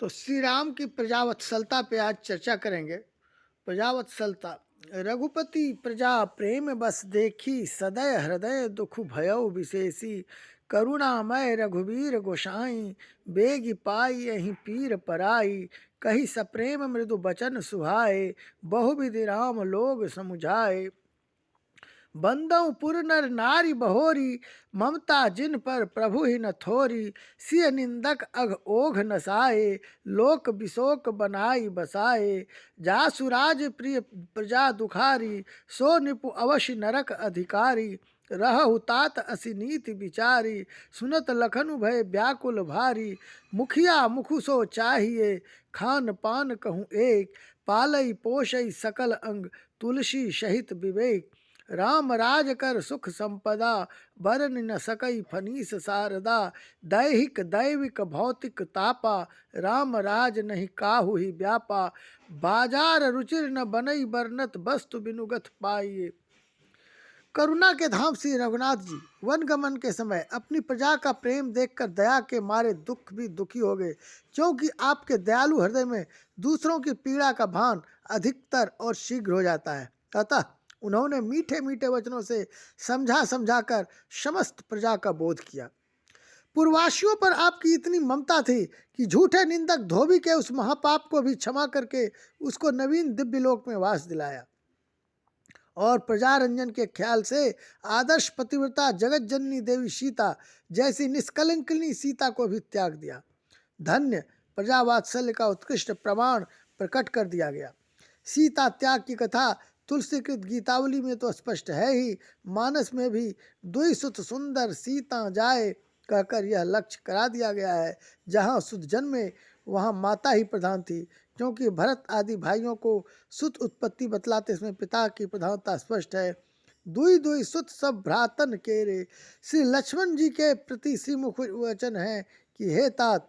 तो श्री राम की प्रजावत्सलता पे आज चर्चा करेंगे। प्रजावत्सलता। रघुपति प्रजा प्रेम बस देखी, सदय हृदय दुख भयउ विशेषी। करुणामय रघुवीर गोसाई, बेग पाई यही पीर पराई। कही सप्रेम मृदु बचन सुहाए, बहुविधि राम लोग समुझाए। बंदौ पुर नर नारी बहोरी, ममता जिन पर प्रभु ही न थोरी। सिय निंदक अघ ओघ नसाए, लोक बिशोक बनाई बसाए। जासुराज प्रिय प्रजा दुखारी, सो निपु अवश्य नरक अधिकारी। रहु तात असि नीति विचारी, सुनत लखनु भय व्याकुल भारी। मुखिया मुखु सो चाहिए, खान पान कहूँ एक। पालई पोषई सकल अंग, तुलसी सहित विवेक। राम राज कर सुख संपदा, बरन न सकई फनीस शारदा। दैहिक दैविक भौतिक तापा, राम राज नहीं काहू ही व्यापा। बाजार रुचिर न बनई बरनत, वस्तु बिनुगत पाइए। करुणा के धाम श्री रघुनाथ जी वन गमन के समय अपनी प्रजा का प्रेम देखकर दया के मारे दुख भी दुखी हो गए, क्योंकि आपके दयालु हृदय में दूसरों की पीड़ा का भान अधिकतर और शीघ्र हो जाता है। अतः उन्होंने मीठे मीठे वचनों से समझा समझा कर समस्त प्रजा का बोध किया। पूर्ववासियों पर आपकी इतनी ममता थी कि झूठे निंदक धोबी के उस महापाप को भी क्षमा करके उसको नवीन दिव्य लोक में वास दिलाया, और प्रजारंजन के ख्याल से आदर्श पतिव्रता जगत जननी देवी सीता जैसी निष्कलंकिनी सीता को भी त्याग दिया। धन्य प्रजा वात्सल्य का उत्कृष्ट प्रमाण प्रकट कर दिया गया। सीता त्याग की कथा तुलसीकृत गीतावली में तो स्पष्ट है ही, मानस में भी दुई सुत सुंदर सीता जाए कहकर यह लक्ष्य करा दिया गया है। जहाँ सुत जन्मे वहाँ माता ही प्रधान थी, क्योंकि भरत आदि भाइयों को सुत उत्पत्ति बतलाते इसमें पिता की प्रधानता स्पष्ट है। दुई दुई सुत सब भ्रातन केरे। श्री लक्ष्मण जी के प्रति श्रीमुख वचन है कि हे तात,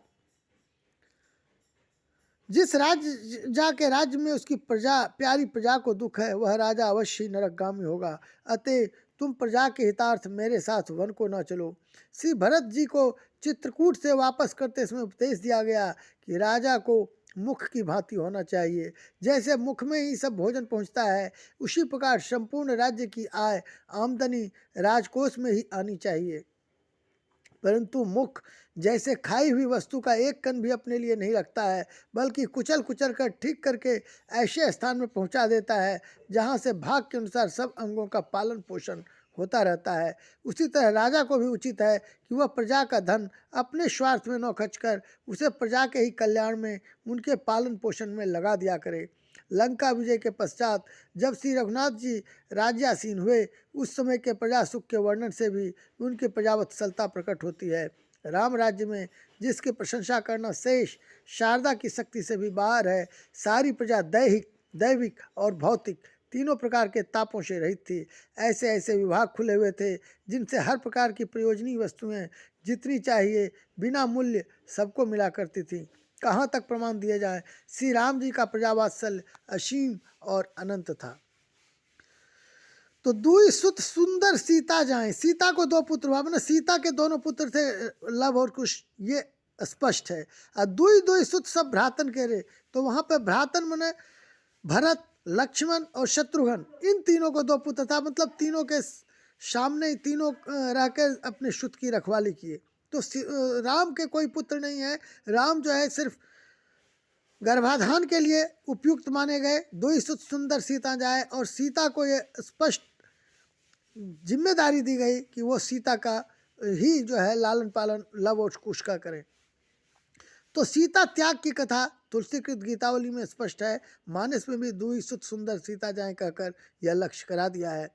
जिस राजा के राज्य में उसकी प्रजा प्यारी प्रजा को दुख है, वह राजा अवश्य नरकगामी होगा। अतः तुम प्रजा के हितार्थ मेरे साथ वन को न चलो। श्री भरत जी को चित्रकूट से वापस करते समय उपदेश दिया गया कि राजा को मुख की भांति होना चाहिए। जैसे मुख में ही सब भोजन पहुंचता है, उसी प्रकार संपूर्ण राज्य की आय आमदनी राजकोष में ही आनी चाहिए। परंतु मुख जैसे खाई हुई वस्तु का एक कण भी अपने लिए नहीं रखता है, बल्कि कुचल कुचल कर ठीक करके ऐसे स्थान में पहुंचा देता है जहां से भाग के अनुसार सब अंगों का पालन पोषण होता रहता है। उसी तरह राजा को भी उचित है कि वह प्रजा का धन अपने स्वार्थ में न खर्च कर उसे प्रजा के ही कल्याण में, उनके पालन पोषण में लगा दिया करे। लंका विजय के पश्चात जब श्री रघुनाथ जी राज्यासीन हुए, उस समय के प्रजा सुख के वर्णन से भी उनकी प्रजावत्सलता प्रकट होती है। राम राज्य में जिसकी प्रशंसा करना शेष शारदा की शक्ति से भी बाहर है। सारी प्रजा दैहिक दैविक और भौतिक तीनों प्रकार के तापों से रहित थी। ऐसे ऐसे विभाग खुले हुए थे जिनसे हर प्रकार की प्रयोजनीय वस्तुएं जितनी चाहिए बिना मूल्य सबको मिला करती थी। कहाँ तक प्रमाण दिए जाए, श्री राम जी का प्रजावात्सल्य असीम और अनंत था। तो दुई सुत सुंदर सीता जाए, सीता को दो पुत्र हुआ, मैंने सीता के दोनों पुत्र थे लव और कुश, ये स्पष्ट है। और दुई दुई सुत सब भ्रातन कह रहे, तो वहाँ पे भ्रातन मैंने भरत लक्ष्मण और शत्रुघ्न, इन तीनों को दो पुत्र था, मतलब तीनों के सामने तीनों रह कर अपने सुत की रखवाली किए। तो राम के कोई पुत्र नहीं है। राम जो है सिर्फ गर्भाधान के लिए उपयुक्त माने गए। दो ही सुंदर सीता जाए, और सीता को ये स्पष्ट जिम्मेदारी दी गई कि वो सीता का ही जो है लालन पालन लव और कुश का करें। तो सीता त्याग की कथा तुलसीकृत गीतावली में स्पष्ट है, मानस में भी दुई सुत सुंदर सीता जाए कहकर यह लक्ष्य करा दिया है।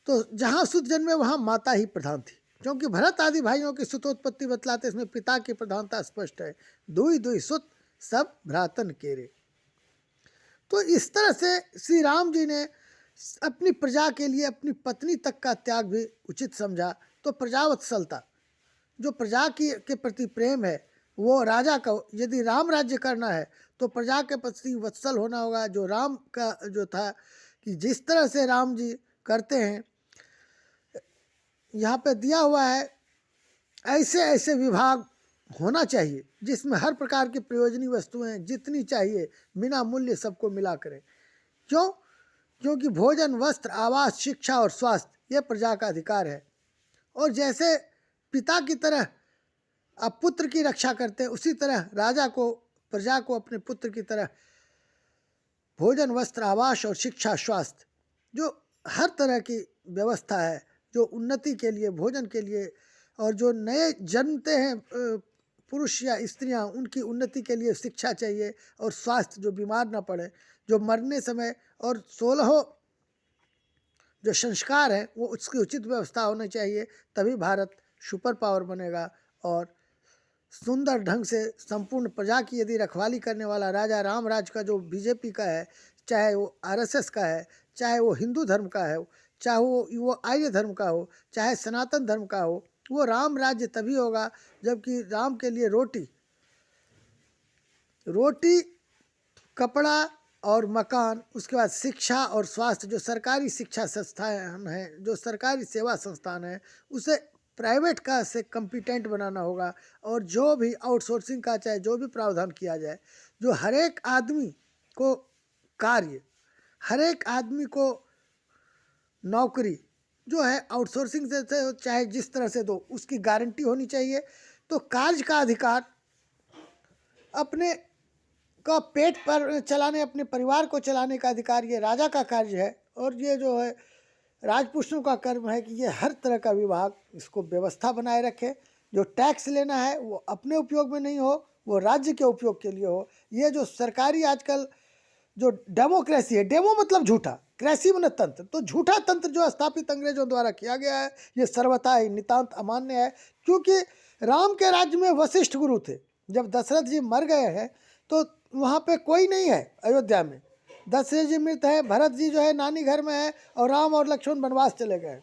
तो जहाँ सुत जन्मे वहाँ माता ही प्रधान थी, क्योंकि भरत आदि भाइयों की सुतोत्पत्ति बतलाते इसमें पिता की प्रधानता स्पष्ट है। दुई दुई सुत सब भ्रातन केरे। तो इस तरह से श्री राम जी ने अपनी प्रजा के लिए अपनी पत्नी तक का त्याग भी उचित समझा। तो प्रजावत्सलता, जो प्रजा की के प्रति प्रेम है, वो राजा का, यदि राम राज्य करना है तो प्रजा के प्रति वत्सल होना होगा। जो राम का जो था कि जिस तरह से राम जी करते हैं, यहाँ पे दिया हुआ है ऐसे ऐसे विभाग होना चाहिए, जिसमें हर प्रकार की प्रयोजनीय वस्तुएं जितनी चाहिए बिना मूल्य सबको मिला करें। क्यों? क्योंकि भोजन, वस्त्र, आवास, शिक्षा और स्वास्थ्य यह प्रजा का अधिकार है। और जैसे पिता की तरह आप पुत्र की रक्षा करते हैं, उसी तरह राजा को प्रजा को अपने पुत्र की तरह भोजन, वस्त्र, आवास और शिक्षा, स्वास्थ्य, जो हर तरह की व्यवस्था है, जो उन्नति के लिए, भोजन के लिए, और जो नए जन्मते हैं पुरुष या स्त्रियां, उनकी उन्नति के लिए शिक्षा चाहिए, और स्वास्थ्य, जो बीमार ना पड़े, जो मरने समय, और 16 जो संस्कार है वो उसकी उचित व्यवस्था होनी चाहिए। तभी भारत सुपर पावर बनेगा। और सुंदर ढंग से संपूर्ण प्रजा की यदि रखवाली करने वाला राजा राम राज का जो बीजेपी का है, चाहे वो आरएसएस का है, चाहे वो हिंदू धर्म का है, चाहे वो आर्य धर्म का हो, चाहे सनातन धर्म का हो, वो राम राज्य तभी होगा जबकि राम के लिए रोटी रोटी कपड़ा और मकान, उसके बाद शिक्षा और स्वास्थ्य, जो सरकारी शिक्षा संस्थान है, जो सरकारी सेवा संस्थान है, उसे प्राइवेट का से कम्पिटेंट बनाना होगा। और जो भी आउटसोर्सिंग का चाहे जो भी प्रावधान किया जाए, जो हर एक आदमी को कार्य, हर एक आदमी को नौकरी जो है आउटसोर्सिंग से चाहे जिस तरह से दो, उसकी गारंटी होनी चाहिए। तो कार्य का अधिकार, अपने का पेट पर चलाने, अपने परिवार को चलाने का अधिकार ये राजा का कार्य है। और ये जो है राजपुरुषों का कर्म है कि ये हर तरह का विभाग इसको व्यवस्था बनाए रखे। जो टैक्स लेना है वो अपने उपयोग में नहीं हो, वो राज्य के उपयोग के लिए हो। ये जो सरकारी आजकल जो डेमोक्रेसी है, डेमो मतलब झूठा, क्रेसी मतलब तंत्र, तो झूठा तंत्र जो स्थापित अंग्रेजों द्वारा किया गया है, ये सर्वथा ही नितांत अमान्य है। क्योंकि राम के राज्य में वशिष्ठ गुरु थे। जब दशरथ जी मर गए हैं तो वहाँ पे कोई नहीं है अयोध्या में। दशरथ जी मृत है, भरत जी जो है नानी घर में है, और राम और लक्ष्मण वनवास चले गए।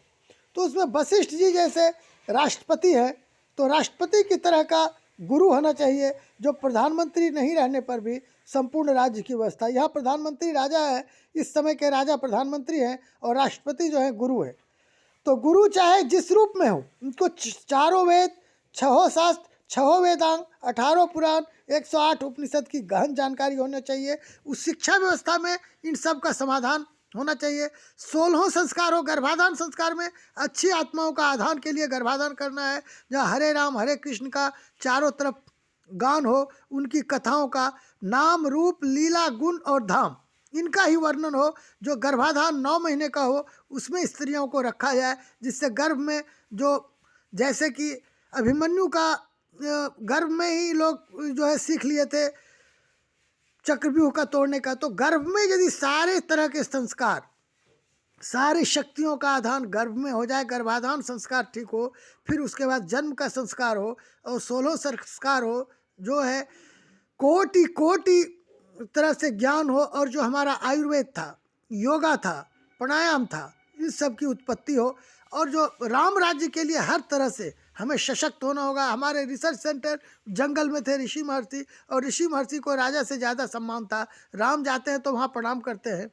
तो उसमें वशिष्ठ जी जैसे राष्ट्रपति हैं, तो राष्ट्रपति की तरह का गुरु होना चाहिए, जो प्रधानमंत्री नहीं रहने पर भी संपूर्ण राज्य की व्यवस्था। यहाँ प्रधानमंत्री राजा है, इस समय के राजा प्रधानमंत्री हैं, और राष्ट्रपति जो है गुरु है। तो गुरु चाहे जिस रूप में हो, उनको चारों वेद, छहों शास्त्र, छहों वेदांग, 18 पुराण, 108 उपनिषद की गहन जानकारी होनी चाहिए। उस शिक्षा व्यवस्था में इन सब का समाधान होना चाहिए। 16 संस्कार हो, गर्भाधान संस्कार में अच्छी आत्माओं का आधान के लिए गर्भाधान करना है, जहाँ हरे राम हरे कृष्ण का चारों तरफ गान हो, उनकी कथाओं का नाम, रूप, लीला, गुण और धाम, इनका ही वर्णन हो। जो गर्भाधान 9 महीने का हो, उसमें स्त्रियों को रखा जाए, जिससे गर्भ में जो, जैसे कि अभिमन्यु का गर्भ में ही लोग जो है सीख लिए थे चक्रव्यूह का तोड़ने का। तो गर्भ में यदि सारे तरह के संस्कार, सारी शक्तियों का आधान गर्भ में हो जाए, गर्भाधान संस्कार ठीक हो, फिर उसके बाद जन्म का संस्कार हो, और 16 संस्कार हो, जो है कोटि कोटि तरह से ज्ञान हो, और जो हमारा आयुर्वेद था, योगा था, प्राणायाम था, इन सब की उत्पत्ति हो। और जो राम राज्य के लिए हर तरह से हमें सशक्त होना होगा। हमारे रिसर्च सेंटर जंगल में थे ऋषि महर्षि, और ऋषि महर्षि को राजा से ज़्यादा सम्मान था। राम जाते हैं तो वहाँ प्रणाम करते हैं।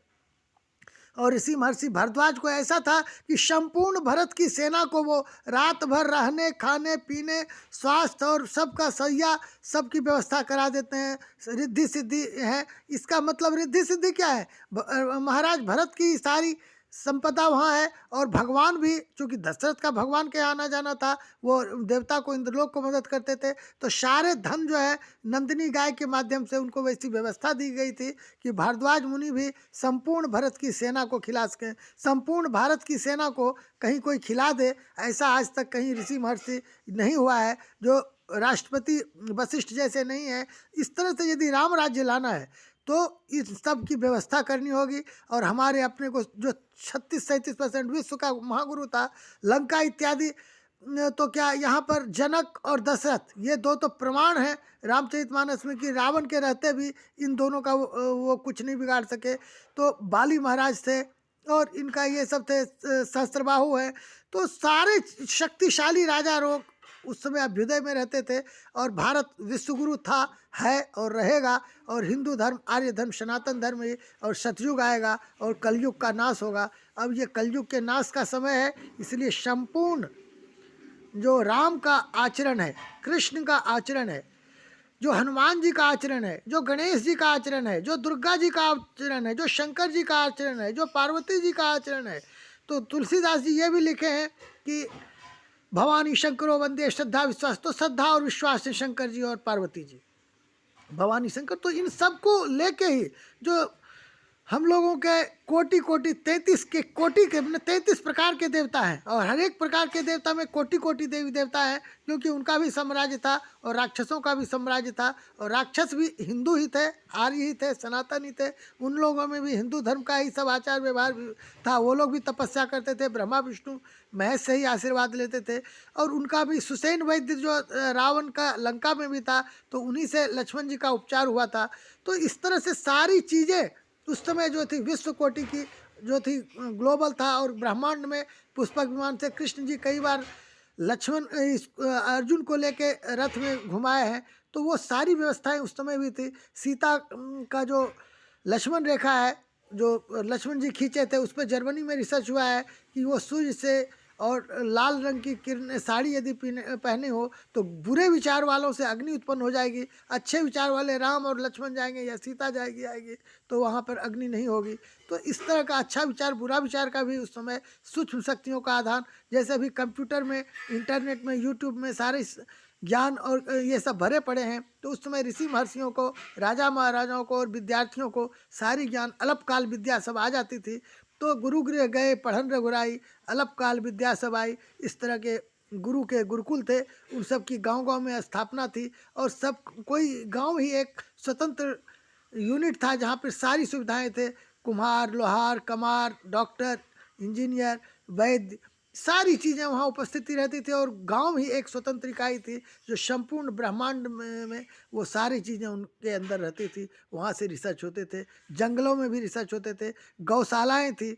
और ऋषि महर्षि भारद्वाज को ऐसा था कि संपूर्ण भरत की सेना को वो रात भर रहने, खाने, पीने, स्वास्थ्य और सबका सहिया, सबकी व्यवस्था करा देते हैं। रिद्धि सिद्धि है, इसका मतलब रिद्धि सिद्धि क्या है? महाराज भरत की सारी संपदा वहाँ है। और भगवान भी, चूँकि दशरथ का भगवान के आना जाना था, वो देवता को, इंद्रलोक को मदद करते थे, तो सारे धन जो है नंदिनी गाय के माध्यम से उनको वैसी व्यवस्था दी गई थी कि भारद्वाज मुनि भी संपूर्ण भरत की सेना को खिला सकें। संपूर्ण भारत की सेना को कहीं कोई खिला दे, ऐसा आज तक कहीं ऋषि महर्षि नहीं हुआ है, जो राष्ट्रपति वशिष्ठ जैसे नहीं है। इस तरह से यदि राम राज्य लाना है तो इस सब की व्यवस्था करनी होगी। और हमारे अपने को जो 36-37% विश्व का महागुरु था, लंका इत्यादि, तो क्या यहाँ पर जनक और दशरथ ये दो तो प्रमाण हैं रामचरितमानस में कि रावण के रहते भी इन दोनों का वो कुछ नहीं बिगाड़ सके। तो बाली महाराज थे, और इनका ये सब थे, सहस्त्रबाहु है। तो सारे शक्तिशाली राजा लोग उस समय अभ्युदय में रहते थे। और भारत विश्वगुरु था, है और रहेगा। और हिंदू धर्म, आर्य धर्म, सनातन धर्म ही, और सतयुग आएगा और कलयुग का नाश होगा। अब ये कलयुग के नाश का समय है, इसलिए संपूर्ण जो राम का आचरण है, कृष्ण का आचरण है, जो हनुमान जी का आचरण है, जो गणेश जी का आचरण है, जो दुर्गा जी का आचरण है, जो शंकर जी का आचरण है, जो पार्वती जी का आचरण है, तो तुलसीदास जी ये भी लिखे हैं कि भवानी शंकरो वंदे श्रद्धा विश्वास। तो श्रद्धा और विश्वास है शंकर जी और पार्वती जी, भवानी शंकर। तो इन सबको लेके ही जो हम लोगों के कोटि कोटि 33 के कोटि के 33 प्रकार के देवता हैं, और हर एक प्रकार के देवता में कोटि कोटि देवी देवता है, क्योंकि उनका भी साम्राज्य था और राक्षसों का भी साम्राज्य था। और राक्षस भी हिंदू ही थे, आर्य ही थे, सनातन ही थे। उन लोगों में भी हिंदू धर्म का ही सब आचार व्यवहार था। वो लोग भी तपस्या करते थे, ब्रह्मा विष्णु महेश से ही आशीर्वाद लेते थे। और उनका भी सुसेन वैद्य जो रावण का लंका में भी था, तो उन्हीं से लक्ष्मण जी का उपचार हुआ था। तो इस तरह से सारी चीज़ें उस समय जो थी विश्व कोटि की जो थी, ग्लोबल था। और ब्रह्मांड में पुष्पक विमान से कृष्ण जी कई बार लक्ष्मण अर्जुन को लेके रथ में घुमाए हैं। तो वो सारी व्यवस्थाएं उस समय भी थी। सीता का जो लक्ष्मण रेखा है, जो लक्ष्मण जी खींचे थे, उस पर जर्मनी में रिसर्च हुआ है कि वो सूर्य से और लाल रंग की किरण साड़ी यदि पहने हो तो बुरे विचार वालों से अग्नि उत्पन्न हो जाएगी, अच्छे विचार वाले राम और लक्ष्मण जाएंगे या सीता जाएगी आएगी तो वहाँ पर अग्नि नहीं होगी। तो इस तरह का अच्छा विचार बुरा विचार का भी उस समय सूक्ष्म शक्तियों का आधान, जैसे अभी कंप्यूटर में, इंटरनेट में, यूट्यूब में सारे ज्ञान और ये सब भरे पड़े हैं। तो उस समय ऋषि महर्षियों को, राजा महाराजाओं को और विद्यार्थियों को सारी ज्ञान अल्पकाल विद्या सब आ जाती थी। तो गुरु गृह गए पढ़न रघुराई, अल्पकाल विद्या सब आई। इस तरह के गुरु के गुरुकुल थे, उन सब की गांव-गांव में स्थापना थी। और सब कोई गांव ही एक स्वतंत्र यूनिट था जहाँ पर सारी सुविधाएं थे। कुम्हार, लोहार, कमार, डॉक्टर, इंजीनियर, वैद्य, सारी चीज़ें वहाँ उपस्थिति रहती थी। और गांव ही एक स्वतंत्र इकाई थी जो संपूर्ण ब्रह्मांड में वो सारी चीज़ें उनके अंदर रहती थी। वहाँ से रिसर्च होते थे, जंगलों में भी रिसर्च होते थे, गौशालाएँ थी,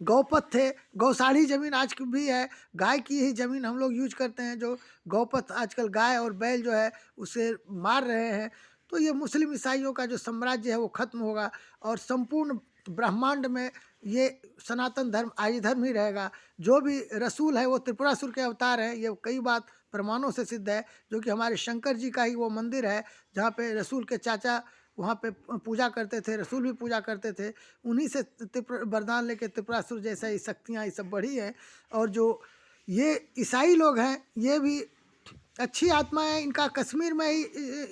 गौपथ थे। गौसाड़ी जमीन आज भी है, गाय की ही जमीन हम लोग यूज करते हैं। जो गौपथ आजकल गाय और बैल जो है उसे मार रहे हैं। तो ये मुस्लिम ईसाइयों का जो साम्राज्य है वो खत्म होगा और संपूर्ण ब्रह्मांड में ये सनातन धर्म आर्य धर्म ही रहेगा। जो भी रसूल है वो त्रिपुरासुर के अवतार हैं, ये कई बात प्रमाणों से सिद्ध है। जो कि हमारे शंकर जी का ही वो मंदिर है जहाँ पे रसूल के चाचा वहाँ पे पूजा करते थे, रसूल भी पूजा करते थे। उन्हीं से त्रिपुर वरदान लेके त्रिपुरासुर जैसा ही शक्तियाँ ये सब बढ़ी हैं। और जो ये ईसाई लोग हैं ये भी अच्छी आत्मा है। इनका कश्मीर में ही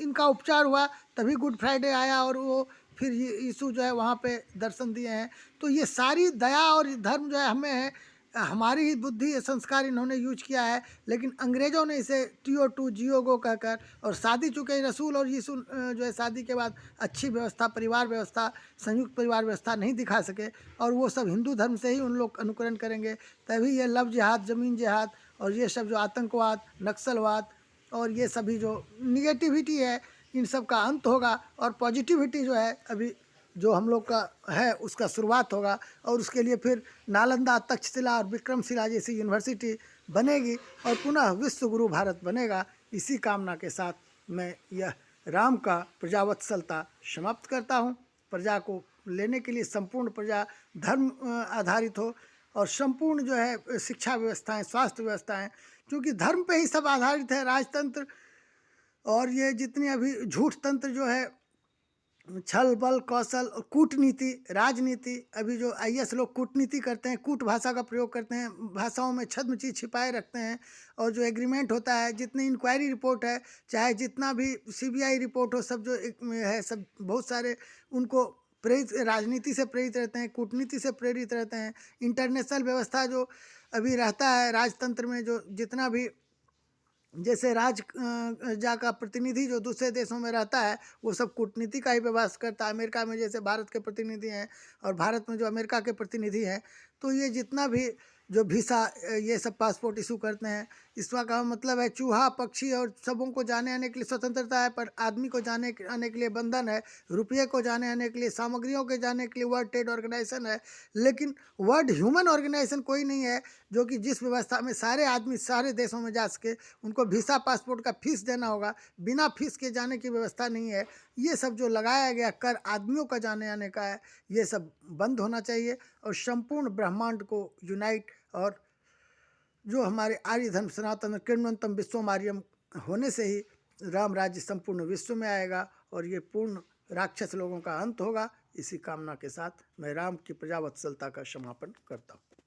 इनका उपचार हुआ, तभी गुड फ्राइडे आया और वो फिर यीशु जो है वहाँ पे दर्शन दिए हैं। तो ये सारी दया और धर्म जो है हमें है, हमारी ही बुद्धि ये संस्कार इन्होंने यूज किया है। लेकिन अंग्रेज़ों ने इसे TO2 जियोगो कहकर, और शादी चूँकि रसूल और यीशु जो है शादी के बाद अच्छी व्यवस्था, परिवार व्यवस्था, संयुक्त परिवार व्यवस्था नहीं दिखा सके, और वो सब हिंदू धर्म से ही उन लोग अनुकरण करेंगे। तभी ये लव जिहाद, ज़मीन जिहाद और ये सब जो आतंकवाद, नक्सलवाद और ये सभी जो निगेटिविटी है इन सब का अंत होगा। और पॉजिटिविटी जो है अभी जो हम लोग का है उसका शुरुआत होगा। और उसके लिए फिर नालंदा, तक्षशिला और विक्रमशिला जैसी यूनिवर्सिटी बनेगी और पुनः विश्व गुरु भारत बनेगा। इसी कामना के साथ मैं यह राम का प्रजावत्सलता समाप्त करता हूँ। प्रजा को लेने के लिए संपूर्ण प्रजा धर्म आधारित हो और संपूर्ण जो है शिक्षा व्यवस्थाएं, स्वास्थ्य व्यवस्थाएं, क्योंकि धर्म पे ही सब आधारित है। राजतंत्र और ये जितने अभी झूठ तंत्र जो है, छल बल कौशल और कूटनीति, राजनीति, अभी जो IAS लोग कूटनीति करते हैं, कूट भाषा का प्रयोग करते हैं, भाषाओं में छद्म चीज़ छिपाए रखते हैं। और जो एग्रीमेंट होता है, जितनी इंक्वायरी रिपोर्ट है, चाहे जितना भी CBI रिपोर्ट हो, सब जो है सब बहुत सारे उनको प्रेरित, राजनीति से प्रेरित रहते हैं, कूटनीति से प्रेरित रहते हैं। इंटरनेशनल व्यवस्था जो अभी रहता है राजतंत्र में, जो जितना भी जैसे जा का प्रतिनिधि जो दूसरे देशों में रहता है वो सब कूटनीति का ही व्यवहार करता है। अमेरिका में जैसे भारत के प्रतिनिधि हैं और भारत में जो अमेरिका के प्रतिनिधि हैं, तो ये जितना भी जो वीसा ये सब पासपोर्ट इशू करते हैं, इसका का मतलब है चूहा पक्षी और सबों को जाने आने के लिए स्वतंत्रता है, पर आदमी को जाने आने के लिए बंधन है। रुपये को जाने आने के लिए, सामग्रियों के जाने के लिए वर्ल्ड ट्रेड ऑर्गेनाइजेशन है, लेकिन वर्ल्ड ह्यूमन ऑर्गेनाइजेशन कोई नहीं है जो कि जिस व्यवस्था में सारे आदमी सारे देशों में जा सके। उनको वीसा पासपोर्ट का फीस देना होगा, बिना फीस के जाने की व्यवस्था नहीं है। ये सब जो लगाया गया कर आदमियों का जाने आने का है, ये सब बंद होना चाहिए और संपूर्ण ब्रह्मांड को यूनाइट और जो हमारे आर्य धर्म सनातन किण्वंतम विश्वम आर्यम होने से ही राम राज्य संपूर्ण विश्व में आएगा और ये पूर्ण राक्षस लोगों का अंत होगा। इसी कामना के साथ मैं राम की प्रजावत्सलता का समापन करता हूँ।